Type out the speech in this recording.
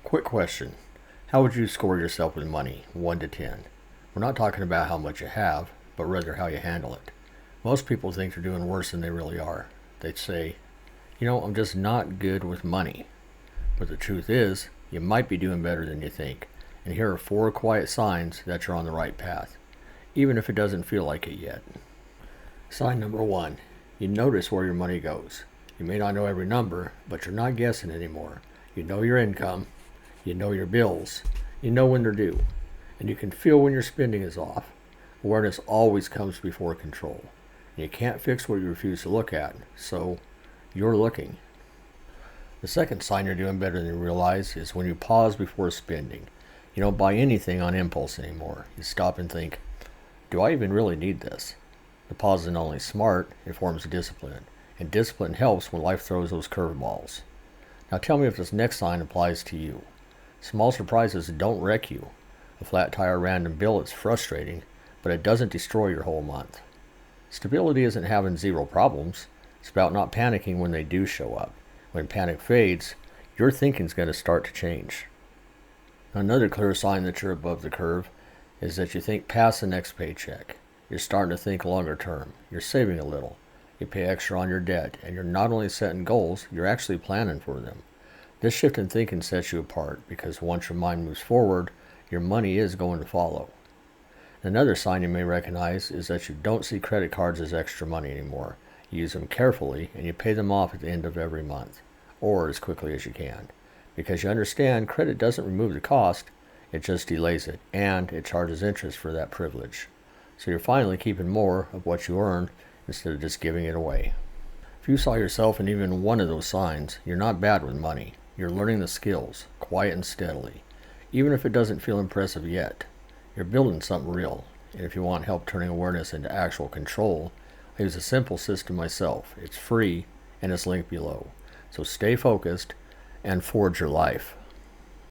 Quick question. How would you score yourself with money, 1 to 10? We're not talking about how much you have, but rather how you handle it. Most people think they're doing worse than they really are. They'd say, I'm just not good with money. But the truth is, you might be doing better than you think. And here are 4 quiet signs that you're on the right path, even if it doesn't feel like it yet. Sign number 1. You notice where your money goes. You may not know every number, but you're not guessing anymore. You know your income. You know your bills. You know when they're due. And you can feel when your spending is off. Awareness always comes before control. And you can't fix what you refuse to look at, so you're looking. The second sign you're doing better than you realize is when you pause before spending. You don't buy anything on impulse anymore. You stop and think, do I even really need this? The pause isn't only smart, it forms discipline. And discipline helps when life throws those curveballs. Now tell me if this next sign applies to you. Small surprises don't wreck you. A flat tire random bill is frustrating, but it doesn't destroy your whole month. Stability isn't having 0 problems. It's about not panicking when they do show up. When panic fades, your thinking's going to start to change. Another clear sign that you're above the curve is that you think past the next paycheck. You're starting to think longer term. You're saving a little. You pay extra on your debt, and you're not only setting goals, you're actually planning for them. This shift in thinking sets you apart because once your mind moves forward, your money is going to follow. Another sign you may recognize is that you don't see credit cards as extra money anymore. You use them carefully and you pay them off at the end of every month, or as quickly as you can. Because you understand credit doesn't remove the cost, it just delays it, and it charges interest for that privilege. So you're finally keeping more of what you earn instead of just giving it away. If you saw yourself in even one of those signs, you're not bad with money. You're learning the skills, quiet and steadily. Even if it doesn't feel impressive yet, you're building something real. And if you want help turning awareness into actual control, I use a simple system myself. It's free and it's linked below. So stay focused and forge your life.